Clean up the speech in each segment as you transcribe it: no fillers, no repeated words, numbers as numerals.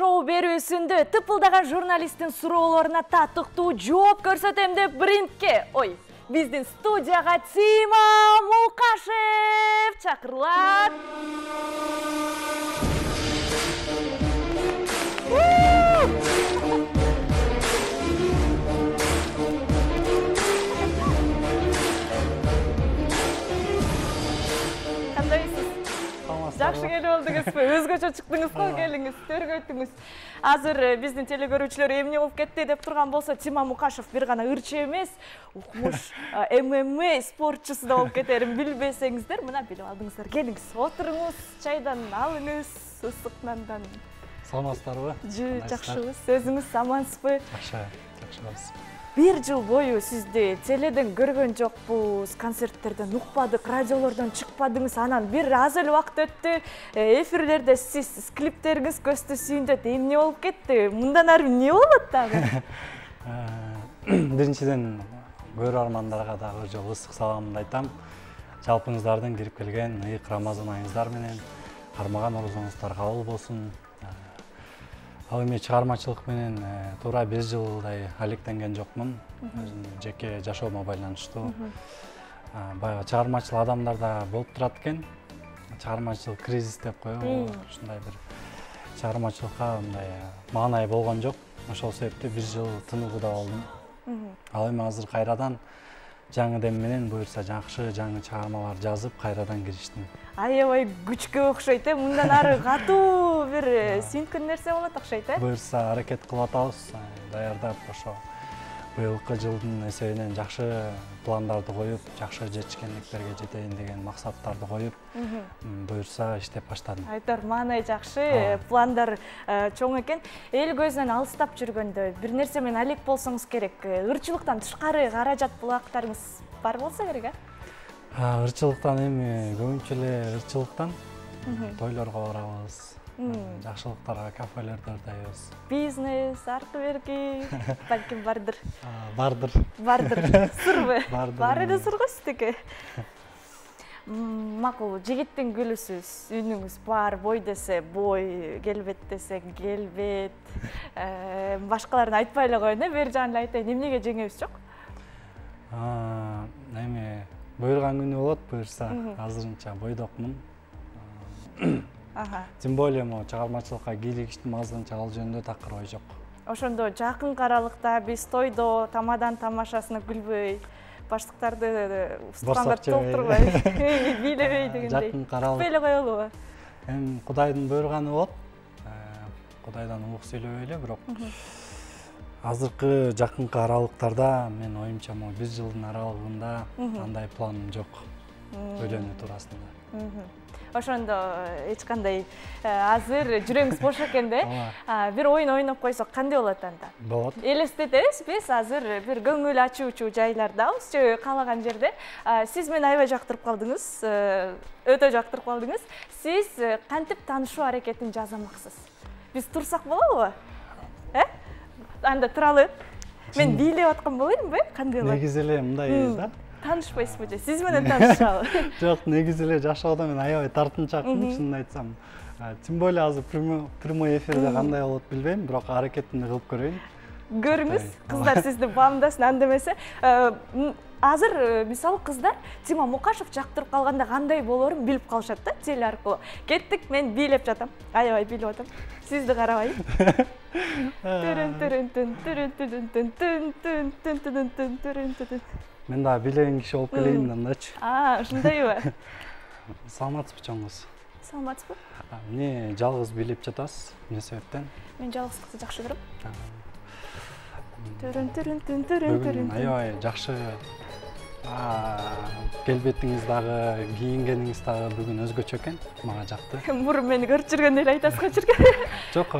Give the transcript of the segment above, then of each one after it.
шоу берүүсүндө тыпылдаган журналисттин суроолоруна татыктуу жооп көрсөтөм деп брендке, биздин студияга Тима Мукашев чакырылат. Жакшы келип болдуңузбу? Өзгөчө чыктыңыз го, келиңиз, төргөйтүңүз. Азыр биздин телекөрүүчүлөр эмне болуп кетти деп турган болсо, Тима Мукашев бир гана ырчы эмес, укмуш ММА спортчусу да болуп кетерин билбесеңиздер, мына билип алдыңыздар. Келиңиз, отуруңуз, чайдан алыңыз, ысык нандан. Саламатсыздарбы? Жакшыбыз. Өзүңүз амансызбы? Жакшыбыз. Бир жыл бою сизди теледен көргөн жокпуз, концерттерден укпадык, радиолордон чыкпадыңыз, анан бир аз эле убакыт өттү, эфирлерде сиз клиптериңиз көздү сүйүндөт. Эмне болуп кетти? Мындан ары эмне болот дагы? Биринчиден көрөрмандарга дагы жолу ысык саламымды айтам. Жалпыңыздардын кирип келген ыйык Рамазан айыңыздар менен кармаган орозуңуздар кабыл болсун. Ал эми чыгармачылык менен туура 1 жылдай алектенген жокмун. Жеке жашоомо байланыштуу. Баягы чыгармачыл адамдар да болуп турат экен. Чыгармачылык кризис деп коебу. Ушундай бир чыгармачылыкка мындай маанай болгон жок. Ошол себептен 1 жыл тыныгууда болдум. Ал эми азыр кайрадан жаңы дем менен буюрса жакшы жаңы чыгармалар жазып кайрадан кириштим. Аябай күчкө окшойт, мындан ары катуу бир сүйүнткөн нерсе болот окшойт, Буюрса аракет кылып атабыз, даярдап ошо быйылкы жылдын эсебинен жакшы пландарды коюп, жакшы жетишкендиктерге жетейин деген максаттарды коюп, буюрса иштеп баштадым. Айтар маанай жакшы, пландар чоң экен. Эл көзүнөн алыстап жүргөндө бир нерсе менен алек болсоңуз керек. Ырчылыктан тышкары каражат булактарыңыз бар болсо керек, Ырчылыктан эми көбүнчө эле ырчылыктан тойлорго барабыз. Жакшылыктарга, кафелерде ырдайбыз. Бизнес, арты-берки, балким бардыр. Бардыр. Сырбы? Бар эле сыр го сиздики. Макул, жигиттин гүлүсүз, үнүңүз бар, бой десе бой, келбет десе келбет. Башкаларын айтпай эле коеюн, бери жагын эле айтайын, эмнеге жеңебиз жок? Эми буйрган күнү болот, буюрса, азырынча бойдокмун. Тем более чыгармачылыкка кийлигиштим, азырынча ал жөнүндө такыр ой жок. Ошондо жакын аралыкта биз тойдо тамадан тамашасына күлбөй, баштыктарды уступаңдар толтурбай, бийлебей дегендей. Жакын аралык. Эле коелубу? Эми Кудайдын буйрганы болот. Кудайдан улук сүйлөбөй эле, бирок азыркы жакынкы аралыктарда мен оюмча 1 жылдын аралыгында андай планым жок. Өйлөнүү туурасында. Ошондо эч кандай азыр жүрөгүңүз бош экен да? Бир оюн ойноп койсок кандай болот анда? Болот. Элестетебиз биз азыр бир көңүл ачуучу жайлардабыз, же каалаган жерде. Сиз мени аябай жактырып калдыңыз, өтө жактырып калдыңыз. Сиз кантип таанышуу аракетин жасамаксыз? Биз турсак болобу? Анда туралы мен бийлеп аткан болоймунбу? Кандай болот? Негизи эле мындай да. Танышпайсызбы же? Сиз менен таанышабы? Жок, негизи эле жашоодо мен аябай тартынчакмын, чынын айтсам. Тем более азыр прямой эфирде кандай болот билбейм, бирок аракетимди кылып көрөйүн. Көрүңүз, кыздар сизди баамдасын, анда эмесе. Азыр мисалы кыздар Тима Мукашев жактырып калганда кандай болорун билип калышат да, теле аркылуу. Кеттик, мен бийлеп жатам. Аябай бийлеп атам. Сизди карабайын. Мен да бийлеген киши болуп келейин андачы. Ушундайбы? Саламатсызбы чоңуз? Саламатсызбы? Эмне жалгыз бийлеп жатасыз? Эмне себептен? Мен жалгыздыкты жакшы көрөм. Бүгүн аябай жакшы келбетиңиз дагы, кийингениңиз дагы бүгүн өзгөчө экен, мага жакты. Мурун мени көрүп жүргөндө эле айтасыз го жүргөн. Жок,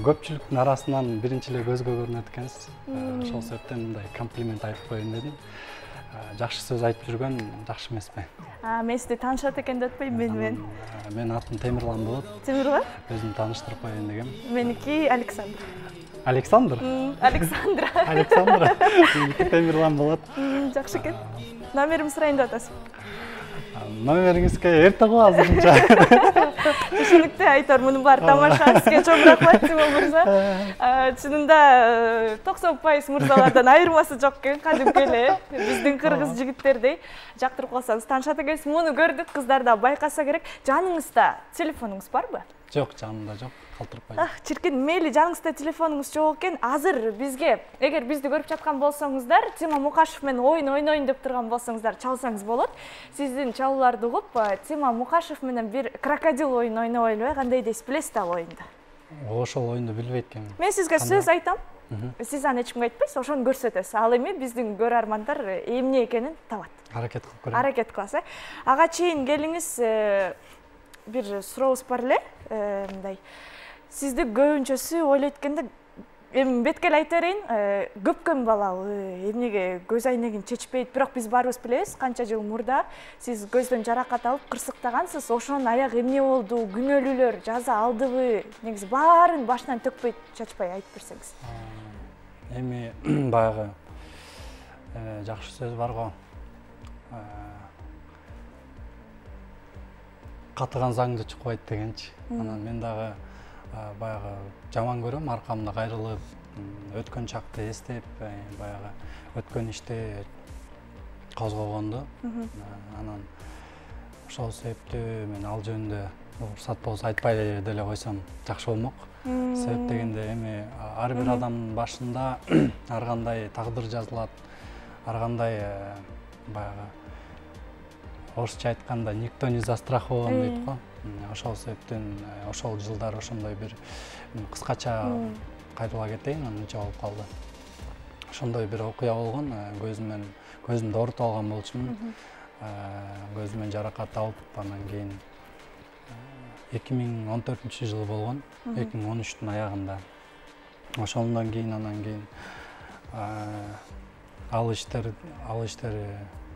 көпчүлүктүн арасынан биринчи эле көзгө көрүнөт экенсиз. Ошол себептен мындай комплимент айтып коеюн дедим. Жакшы сөз айтып жүргөн жакшы эмеспи? Мен сизди таанышат экен деп атпайм менен. Менин атым Темирлан болот. Темирлан? Өзүмдү тааныштырып коеюн дегем. Меники Александр. Александр? Александра. Меники Темирлан болот. Жакшы экен. Номерим сурайын деп атасыз. Номериңизге эрте го азырынча. Түшүнүктүү айтор, мунун баары тамаша. Сизге чоң рахмат, Тимон мырза. Чынында 90% мырзалардан айырмасы жок экен, кадимки эле. Биздин кыргыз жигиттердей. Жактырып калсаңыз таанышат экенсиз. Муну көрдүк, кыздар да байкаса керек. Жаныңызда телефонуңуз барбы? Жок, жанымда жок. Калтырпайм. Чиркин, мейли жаныңызда телефонуңуз жок экен. Азыр бизге, эгер бизди көрүп жаткан болсоңуздар, Тимон Мукашев менен оюн ойнойн деп турган болсоңуздар, чалсаңыз болот. Сиздин чалууларды угуп, Тимон Мукашев менен бир крокодил оюн ойноп элбей, кандай дейсиз, билесиз ал оюнду? Ошол оюнду билбейт экенмин. Мен сизге сөз айтам. Сиз аны эч кимге айтпайсыз, ошону көрсөтөсүз. Ал эми биздин көрөрмандар эмне экенин табат. Аракет кылып көрөм. Аракет кыласыз. Ага чейин келиңиз, бир сурообуз бар эле, мындай. Сизди көбүнчөсү ойлойт экенде, эми бетке эле айта берейин, көпкөн балалы, эмнеге көз айнегин чечпейт, бирок биз баарыбыз билебиз, канча жыл мурда сиз көздөн жаракат алып кырсыктагансыз, ошонун аягы эмне болду, күнөөлүүлөр жаза алдыбы, негизи баарын башынан төкпөй чачпай айтып берсеңиз. Эми баягы жакшы сөз бар го. Катыган заңды чукпайт дегенчи. Анан мен дагы баягы жаман көрөм, аркамда кайрылып, өткөн чакты эстеп, баягы өткөн иште козгогонду. Анан ошол себептүү мен ал жөнүндө уруксат болсо айтпай деле койсом жакшы болмок. Себеп дегенде эми ар бир адамдын башында ар кандай тагдыр жазылат, ар кандай баягы орусча айтканда никто не застрахован дейт го. Ошол себептен ошол жылдар ошондой бир кыскача кайтыла кетейин, анча болуп калды. Ошондой бир окуя болгон, көзүмдү оорутуп алган болчумун. Көзүмөн жаракат алып, анан кийин 2014-жылы болгон, 2013-тун аягында. Ошондон кийин анан кийин ал иштер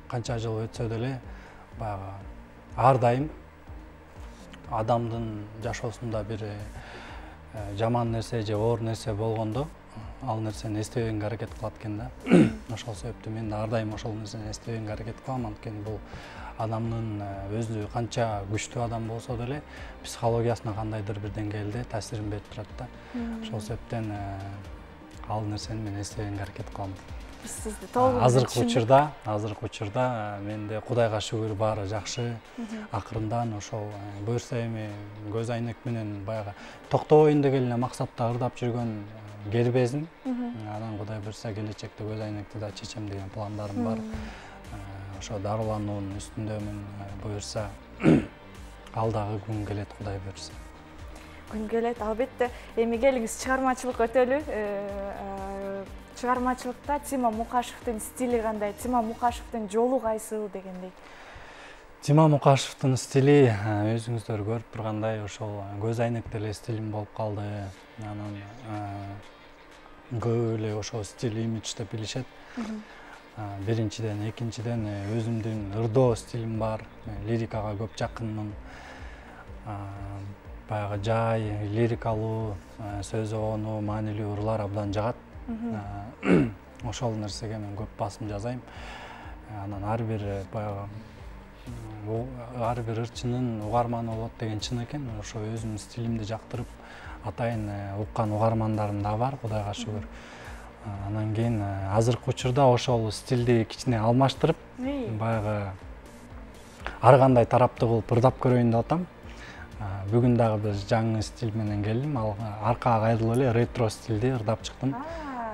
канча жыл өтсө деле баягы ар дайым адамдын жашоосунда бир жаман нерсе же оор нерсе болгондо ал нерсени эстебегенге аракет кылат экен да. Ошол себептүү мен ар дайым ошол нерсени эстебегенге аракет кылам, анткени бул адамдын өзү канча күчтүү адам болсо деле психологиясына кандайдыр бир деңгээлде таасирин берип турат да. Ошол себептен ал нерсени мен эстебегенге аракет кылам. Биз сизди толук Азыркы учурда менде Кудайга шүгүр баары жакшы. Акырындан ошол буюрса эми көз айнек менен баягы токтобойн деген эле максатта ырдап жүргөн кербезим. Анан Кудай буюрса келечекте көз айнекти да чечем деген пландарым бар. Ошо дарылануунун үстүндөмүн, буюрса ал дагы күн келет, Кудай буюрса. Күн келет, албетте. Эми келиңиз, чыгармачылык өтөлү. Чыгармачылыкта Тимон Мукашевдин стили кандай, Тимон Мукашевдин жолу кайсыл дегендей? Тимон Мукашевдин стили өзүңүздөр көрүп тургандай ошол көз айнекте эле стилим болуп калды. Анан көп эле ошол стиль имидж деп билишет. Биринчиден, экинчиден өзүмдүн ырдоо стилим бар. Лирикага көп жакынмын. Баягы жай, лирикалуу, сөз огонуу, маанилүү ырлар абдан жагат. Ошол нерсеге мен көп басым жасайм. Анан ар бир ырчынын угарманы болот деген чын экен. Ошо өзүмдүн стилимди жактырып атайын уккан угармандарым да бар, Кудайга шүгүр. Анан кийин азыркы учурда ошол стилди кичине алмаштырып, баягы ар кандай тараптуу кылып ырдап көрөйүн деп атам. Бүгүн дагы бир жаңы стиль менен келдим. Ал аркага кайрылып эле ретро стилде ырдап чыктым.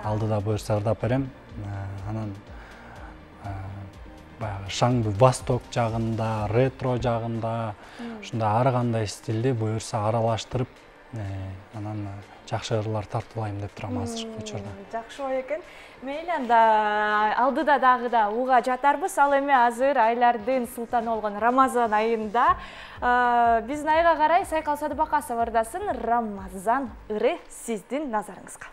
Алдыда буюрса ырдап берем. Анан баягы шаңбы восток жагында, ретро жагында, ушундай ар кандай стилди буюрса аралаштырып, анан жакшы ырлар тартуулайм деп турам азыркы учурда. Жакшы ой экен. Мейли анда алдыда дагы да уга жатарбыз. Ал эми азыр айлардын султаны болгон Рамазан айында биздин айга карай Сайкал Садыбакасов ырдасын Рамазан ыры сиздин назарыңызга.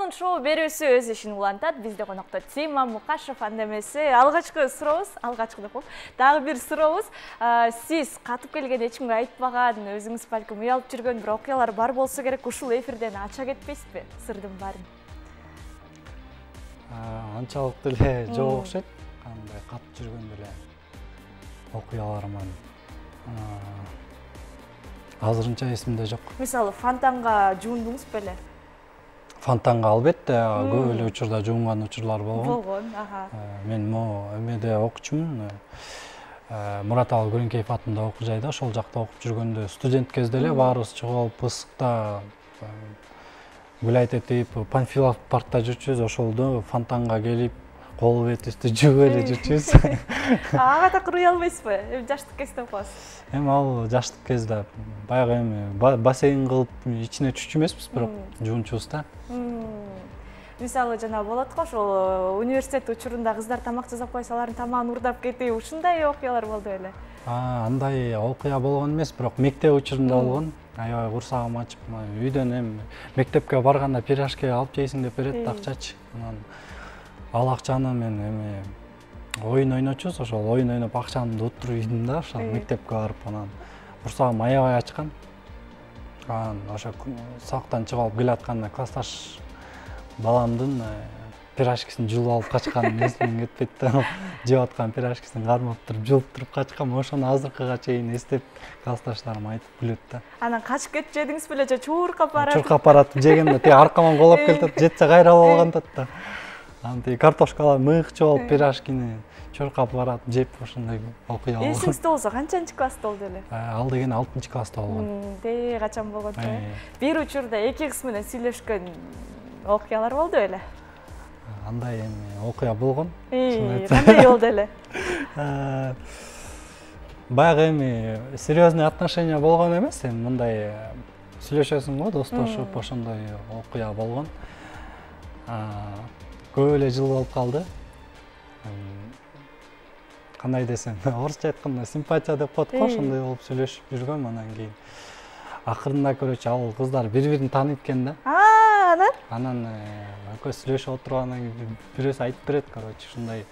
сонун шоу берүүсү өз ишин улантат. Бизде конокто Тима Мукашев анда эмеси. Алгачкы сурообуз, алгачкы деп коем. Дагы бир сурообуз. Сиз катып келген эчкимге айтпаган, өзүңүз балким уялып жүргөн бир окуялар бар болсо керек, ушул эфирден ача кетпейсизби сырдын баарын? Анчалык деле жок окшойт. Кандай катып жүргөн деле окуяларыман азырынча эсимде жок. Мисалы, фонтанга жуундуңуз беле? Фонтанга албетте көп эле учурда жуунган учурлар болгон. Мен эмеде окучумун. Мураталы Көрүнкеев атында окуу жайда, ошол жакта окуп жүргөндө студент кезде эле баарыбыз чыгып алып ысыкта гулять этип, Панфилов паркта жүрчүбүз, ошолдо фонтанга келип, кол бетибизди жууп эле жүрчүбүз. Ага такыр уялбайсызбы? Жаштык кезде окуасыз. Эми ал жаштык кезде баягы эми бассейн кылып ичине түшчү эмеспиз, бирок жуунчубуз да. Мисалы, жана болот го, ошол университет учурунда кыздар тамак жасап койсо, алардын тамагын урдап кетип, ушундай окуялар болду беле? Андай окуя болгон эмес, бирок мектеп учурунда болгон. Аябай курсагым ачып, үйдөн эми мектепке барганда пирожки алып жейсиң деп берет акчачы. Анан ал акчаны мен эми оюн ойночубуз, ошол оюн ойноп акчамды уттуруп ийдим да, ошол мектепке барып, анан курсагым аябай ачкан. Анан ошо сабактан чыгып алып келатканда классташ баламдын пирожкисин жулуп алып качкан эсимден кетпейт да. Жеп аткан пирожкисин кармап туруп, жулуп туруп качкан. Ошону азыркыга чейин эстеп, классташтарым айтып күлөт да. Анан качып кетип жедиңиз беле же чуркап баратып? Чуркап баратып жегенде тиги аркаман колоп келатат, жетсе кайра алып алгантат да. Анан тиги картошкалар мыйкчы болуп пирожкини чуркап баратып жеп, ошондой окуя болгон. Эсиңизде болсо канчанчы класста болду эле? Ал деген 6-класста болгон. Качан болгон да? Бир учурда эки кыз менен сүйлөшкөн окуялар болду беле? Андай эми окуя болгон. Кандай болду эле? Баягы эми серьезный отношения болгон эмес, эми мындай сүйлөшөсүң го, достошуп, ошондой окуя болгон. Көп эле жыл болуп калды. Кандай десем, орусча айтканда симпатия деп коет го, ошондой болуп сүйлөшүп жүргөм. Анан кийин акырында көрөчү ал кыздар бири-бирин тааныйт экен да. Анан экөөс сүйлөшүп отургандан кийин бирөөсү айтып берет, короче, ушундай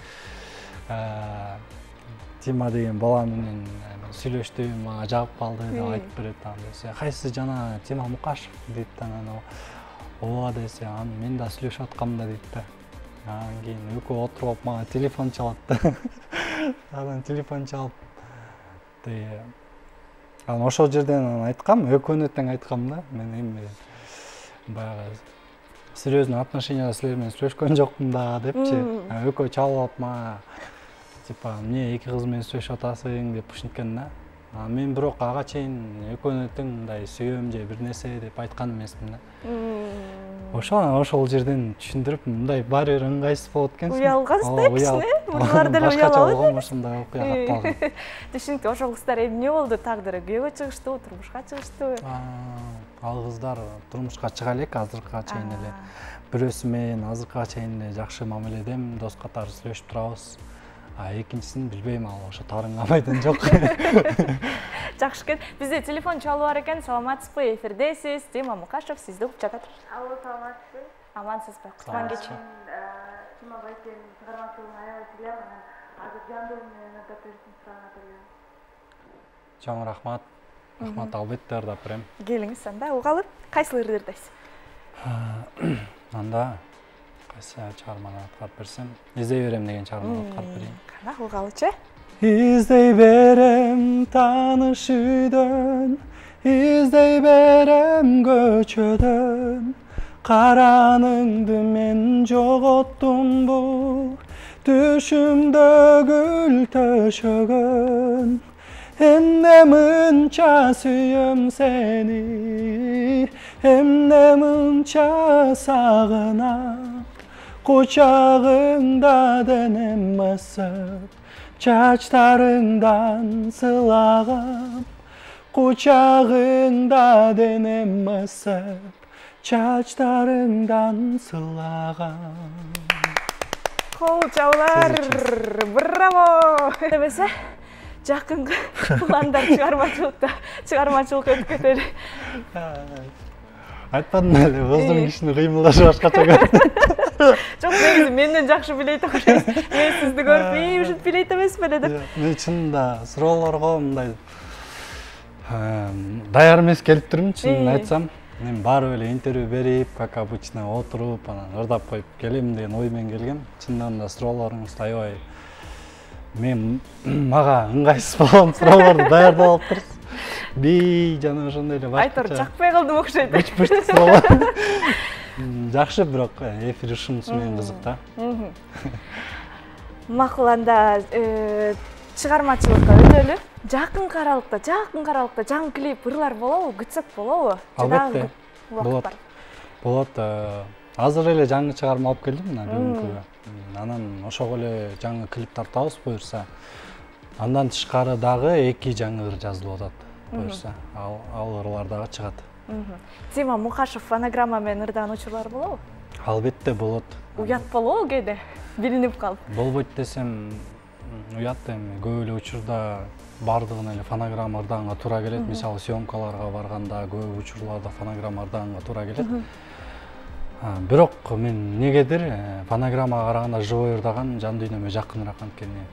Тима деген бала менен сүйлөштүм, мага жагып калды деп айтып берет. Анан десе, кайсы жана Тима Мукашев дейт. Анан ооба десе, анан мен да сүйлөшүп аткам да дейт да. Анан кийин экөө отуруп алып мага телефон чалат да. Анан телефон чалып, анан ошол жерден айткам, экөөнү тең айткам да. Мен эми баягы серьезный отношенияда силер менен сүйлөшкөн жокмун да депчи. Экөө чалып алып мага типа эмне эки кыз менен сүйлөшүп атасың деп ушинткен да. Мен бирок ага чейин экөөнү тең мындай сүйөм же бир нерсе деп айткан эмесмин да. Ошол жерден түшүндүрүп, мындай баары бир ыңгайсыз болот экенсиң. Уялгансыз да кичине? Мурдулар деле уялабы? Ошондой окуя катталган. Түшүнүктүү, ошол кыздар эмне болду? Тагдыры күйөөгө чыгыштыбы, турмушка чыгыштыбы? Ал кыздар турмушка чыга элек азыркыга чейин эле. Бирөөсү менен азыркыга чейин эле жакшы мамиледем, дос катары сүйлөшүп турабыз. Экинчисин билбейм, ал ошо тарынгабайдан жок. Жакшы экен. Бизде телефон чалып бар экен. Саламатсызбы? Эфирдесиз. Тима Мукашев сизди угуп жатат. Алло, саламатсызбы? Амансызбы? Куткан кечи. Тима байкен чыгармачылыгын аябай билем. Азыр жандуу менен даперсин сураган элем. Чоң рахмат. Рахмат, албетте ырдап берем. Келиңиз анда угалып, кайсыларды ырдайсыз? Анда кайсы чыгарманы аткарып берсем, издей берем деген чыгарманы аткарып берейин. Кана угалычы? İzdey berem tanış үйдөн, издей берем көчөдөн. Караныңды мен жоготтум бу, түшүмдө гүл төшөгөн. Эмне мынча сүйөм сени, эмне мынча сагынам. Кучагыңда денем ысып, чачтарыңдан сылагам. Кучагыңда денем ысып, чачтарыңдан сылагам. Кол чабуулар, браво! Эмесе, жакынкы пландар чыгармачылыкта, чыгармачылык өтүп кетели. Айтпадым эле, оздун кишинин кыймылдашы башкача көрүнөт. Жок, негизи менден жакшы билейт окшойсуз. Мен сизди көрүп, ушинтип билейт эмесмин эле деп. Мен чынында суроолорго мындай даяр эмес келип турмун, чынын айтсам. Мен барып эле интервью берип, как обычно отуруп, анан ырдап коюп келем деген ой менен келгем. Чындыгында да суроолоруңуз аябай мага ыңгайсыз болгон суроолорду даярдап алыптырсыз. Би жана ошондой эле башкача. Айтор жакпай калдым окшойт. Бүч суроолор. Жакшы, бирок эфир ушунусу менен кызык да. Макул, анда чыгармачылыкка өтөлү. Жакын аралыкта жаңы клип ырлар болобу, күтсөк болобу? Албетте. Болот. Азыр эле жаңы чыгарма алып келдим мына бүгүнкү. Анан ошого эле жаңы клип тартабыз буюрса. Андан тышкары дагы 2 жаңы ыр жазылып атат буюрса. Ал ырлар дагы чыгат. Тима Мукашев фонограмма менен ырдаган учурлар болобу? Албетте болот. Уят болобу кээде? Билинип калып. Болбойт десем уят эми көп эле учурда бардыгына эле фонограмма ырдаганга туура келет. Мисалы съемкаларга барганда көп учурларда фонограмма ырдаганга туура келет. Бирок мен негедир фонограммага караганда живой ырдаган жан дүйнөмө жакыныраак анткени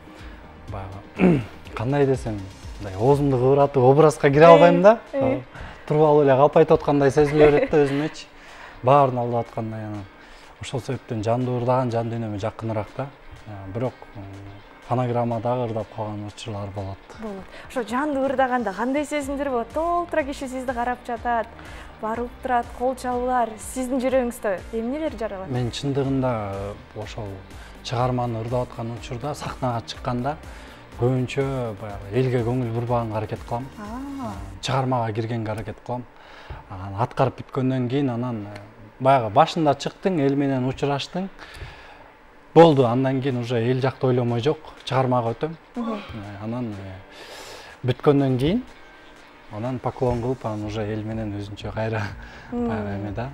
баягы кандай десем, мындай оозумду кыбыратып образга кире албайм да. Туруп алып эле калпайтып аткандай сезиле берет да өзүмөчү. Баарын алдап аткандай анан. Ошол себептен жандуу ырдаган жан дүйнөмө жакыныраак да. Бирок фонограммадагы ырдап калган учурлар болот. Ошо жандуу ырдаганда кандай сезимдер болот? Толтура киши сизди карап жатат, барып турат, кол чабуулар, сиздин жүрөгүңүздө эмнелер жаралат? Мен чындыгында ошол чыгарманы ырдап аткан учурда сахнага чыкканда көбүнчө баягы элге көңүл бурбаганга аракет кылам. Чыгармага киргенге аракет кылам. Аткарып бүткөндөн кийин анан баягы башында чыктың, эл менен учураштың. Болду, андан кийин уже эл жакты ойломой жок, чыгармага өтөм. Анан бүткөндөн кийин анан поклон кылып, анан уже эл менен өзүнчө кайра эме да.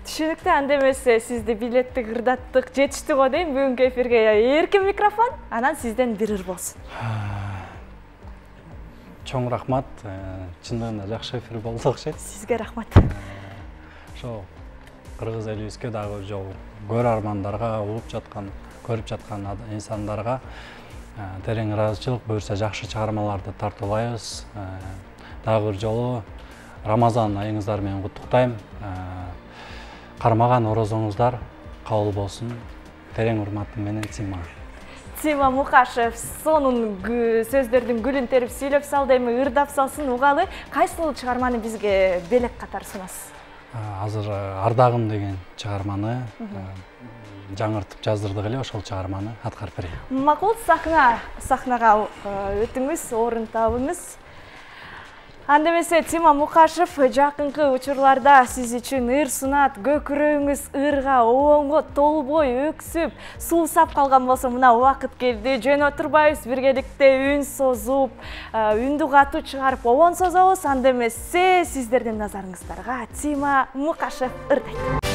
Түшүнүктүү, анда эмесе сизди билеттик, ырдаттык, жетишти го дейм бүгүнкү эфирге. Эркин микрофон, анан сизден бир ыр болсун. Чоң рахмат, чындыгында жакшы эфир болду окшойт. Сизге рахмат. Ошо кыргыз элибизге дагы жол көрөрмандарга, көрүп жаткан инсандарга терең ыраазычылык, буюрса жакшы чыгармаларды тартуулайбыз. Дагы бир жолу Рамазан айыңыздар менен куттуктайм. Кармаган орозоңуздар кабыл болсун. Терең урматым менен Тима. Тима Мукашев сонун сөздөрдүн гүлүн терип сүйлөп салды, эми ырдап салсын угалы. Кайсыл чыгарманы бизге белек катар сунасыз? Азыр Ардагым деген чыгарманы жаңыртып жаздырдык эле, ошол чыгарманы аткарып берейин. Макул, сахнага өтүңүз, орун табыңыз. Анда эмесе Тима Мукашев жакынкы учурларда сиз үчүн ыр сунат, көкүрөгүңүз ырга, оңго толбой өксүп, суусап калган болсо мына убакыт келди. Жөн отурбайбыз, биргеликте үн созуп, үндү катуу чыгарып обон созобуз. Анда эмесе сиздердин назарыңыздарга Тима Мукашев ырдайт.